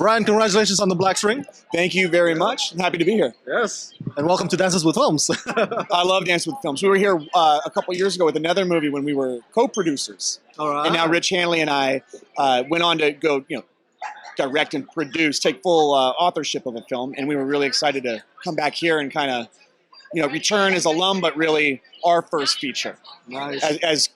Brian, congratulations on the Black String. Thank you very much. I'm happy to be here. Yes. And welcome to Dances with Films. I love Dance with Films. We were here a couple years ago with another movie when we were co-producers. All right. And now Rich Handley and I went on to go, direct and produce, take full authorship of a film. And we were really excited to come back here and kind of, return as alum, but really our first feature. Nice. As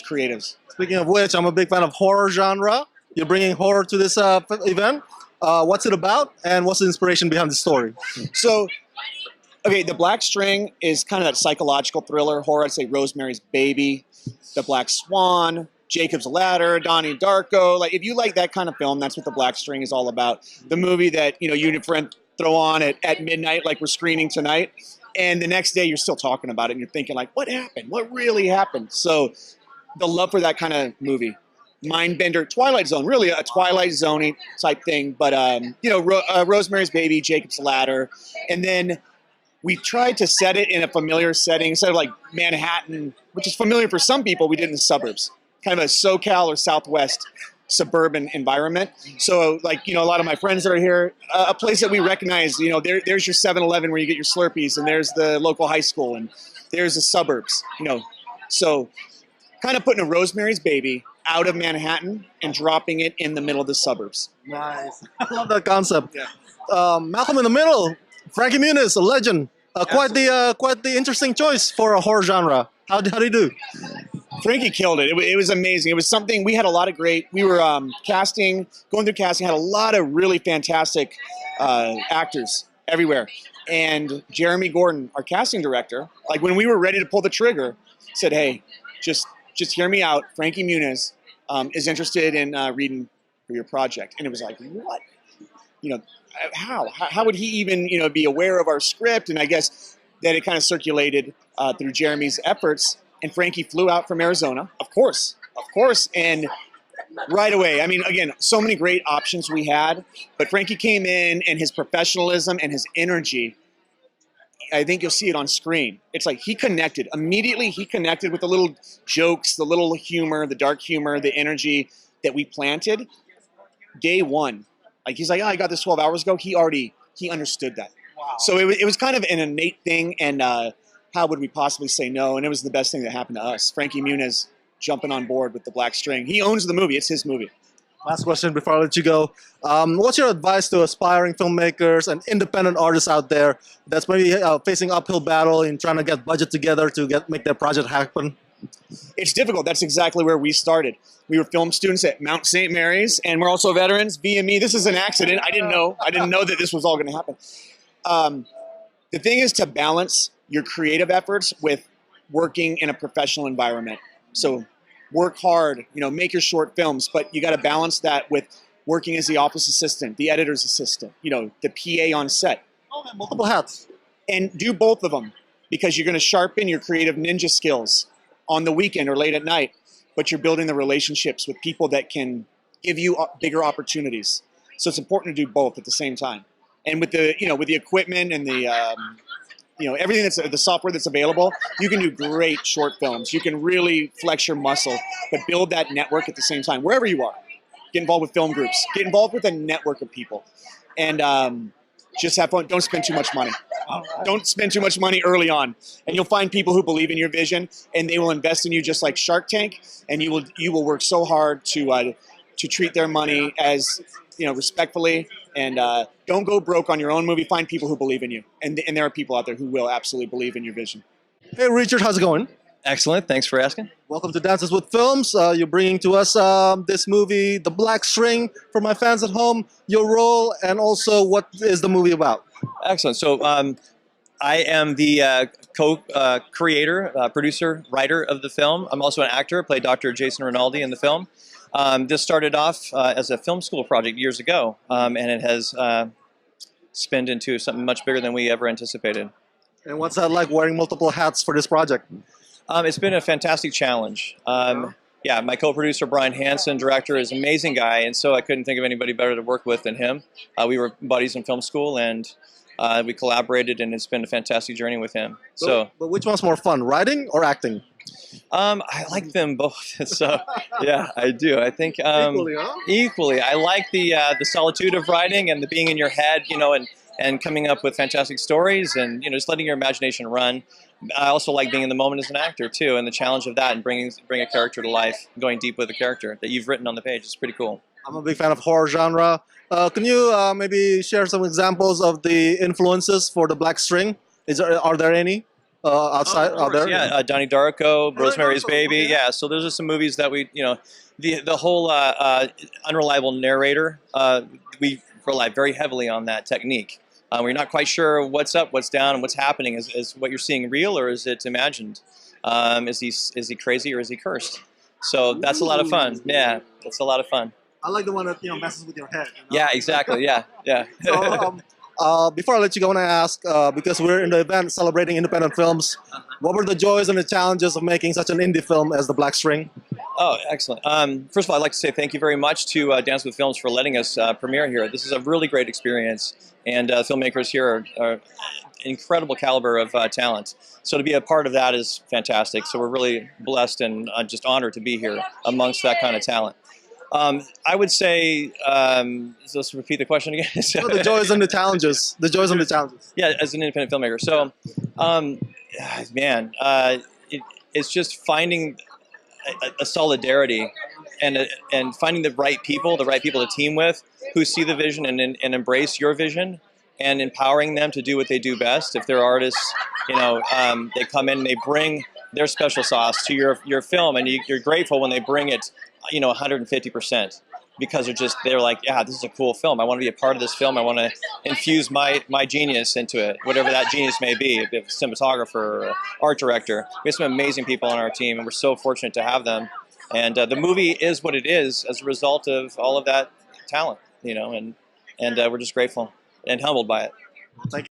creatives. Speaking of which, I'm a big fan of horror genre. You're bringing horror to this event. What's it about, and what's the inspiration behind the story? So, okay, The Black String is kind of that psychological thriller horror. I'd say Rosemary's Baby, The Black Swan, Jacob's Ladder, Donnie Darko. Like, if you like that kind of film, that's what The Black String is all about. The movie that, you and your friend throw on at midnight, like we're screening tonight, and the next day you're still talking about it, and you're thinking, like, what happened? What really happened? So, the love for that kind of movie. Mindbender, Twilight Zone, really a Twilight Zone type thing, but Rosemary's Baby, Jacob's Ladder, and then we tried to set it in a familiar setting instead of like Manhattan, which is familiar for some people. We did in the suburbs, kind of a SoCal or Southwest suburban environment. So, a lot of my friends that are here, a place that we recognize. There's your 7-Eleven where you get your Slurpees, and there's the local high school, and there's the suburbs. So kind of putting a Rosemary's Baby out of Manhattan and dropping it in the middle of the suburbs. Nice. I love that concept. Yeah. Malcolm in the Middle, Frankie Muniz, a legend. Quite the interesting choice for a horror genre. How did he do? Frankie killed it. It was amazing. It was something, we had a lot of we were going through casting, had a lot of really fantastic actors everywhere. And Jeremy Gordon, our casting director, like when we were ready to pull the trigger, said, hey, just hear me out. Frankie Muniz is interested in reading for your project. And it was like, what? How would he even, be aware of our script? And I guess that it kind of circulated through Jeremy's efforts. And Frankie flew out from Arizona, of course. And right away, I mean, again, so many great options we had. But Frankie came in, and his professionalism and his energy, I think you'll see it on screen. It's like he connected. Immediately, he connected with the little jokes, the little humor, the dark humor, the energy that we planted. Day one. Like, he's like, I got this 12 hours ago. He understood that. Wow. So it was kind of an innate thing, and how would we possibly say no? And it was the best thing that happened to us. Frankie Muniz jumping on board with The Black String. He owns the movie. It's his movie. Last question before I let you go. What's your advice to aspiring filmmakers and independent artists out there that's maybe facing uphill battle in trying to get budget together to make their project happen? It's difficult. That's exactly where we started. We were film students at Mount St. Mary's, and we're also veterans. VME. This is an accident. I didn't know that this was all going to happen. The thing is to balance your creative efforts with working in a professional environment. So work hard, make your short films, but you got to balance that with working as the office assistant, the editor's assistant, the PA on set. Oh, multiple hats. And do both of them, because you're going to sharpen your creative ninja skills on the weekend or late at night, but you're building the relationships with people that can give you bigger opportunities. So it's important to do both at the same time. And with the, with the equipment and the, everything that's the software that's available, you can do great short films. You can really flex your muscle, but build that network at the same time, wherever you are. Get involved with film groups. Get involved with a network of people. And just have fun. Don't spend too much money. Don't spend too much money early on. And you'll find people who believe in your vision, and they will invest in you just like Shark Tank, and you will work so hard to treat their money as, respectfully. And don't go broke on your own movie. Find people who believe in you. And there are people out there who will absolutely believe in your vision. Hey, Richard, how's it going? Excellent. Thanks for asking. Welcome to Dances with Films. You're bringing to us this movie, The Black String. For my fans at home, your role, and also what is the movie about? Excellent. So I am the co-creator, producer, writer of the film. I'm also an actor. Played Dr. Jason Rinaldi in the film. This started off as a film school project years ago, and it has spinned into something much bigger than we ever anticipated. And what's that like, wearing multiple hats for this project? It's been a fantastic challenge. Yeah, my co-producer, Brian Hanson, director, is an amazing guy, and so I couldn't think of anybody better to work with than him. We were buddies in film school, and we collaborated, and it's been a fantastic journey with him. But which one's more fun, writing or acting? I like them both. So yeah, I do. I think Equally, huh? equally. I like the solitude of writing and the being in your head, and coming up with fantastic stories and just letting your imagination run. I also like being in the moment as an actor too, and the challenge of that and bring a character to life, going deep with a character that you've written on the page. It's pretty cool. I'm a big fan of horror genre. Can you maybe share some examples of the influences for the Black String? Are there any outside? Are there? Yeah, Donnie Darko, Rosemary's Darko, Baby. okay. Yeah, so those are some movies that the whole unreliable narrator. We rely very heavily on that technique. We're not quite sure what's up, what's down, and what's happening. Is what you're seeing real or is it imagined? Is he crazy or is he cursed? So that's a lot of fun. Yeah, that's a lot of fun. I like the one that messes with your head. Yeah, exactly. Yeah, yeah. So, before I let you go, I want to ask, because we're in the event celebrating independent films, what were the joys and the challenges of making such an indie film as The Black String? Oh, excellent. First of all, I'd like to say thank you very much to Dance with Films for letting us premiere here. This is a really great experience, and filmmakers here are incredible caliber of talent. So to be a part of that is fantastic. So we're really blessed and just honored to be here amongst that kind of talent. I would say, let's repeat the question again. The joys and the challenges. The joys and the challenges. Yeah, as an independent filmmaker. So, it's just finding a solidarity and finding the right people to team with who see the vision and embrace your vision and empowering them to do what they do best. If they're artists, they come in and they bring their special sauce to your film, and you're grateful when they bring it 150%, because they're like, yeah, this is a cool film. I want to be a part of this film. I want to infuse my genius into it, whatever that genius may be, if a cinematographer or art director. We have some amazing people on our team, and we're so fortunate to have them. And the movie is what it is as a result of all of that talent, and we're just grateful and humbled by it. Thank you.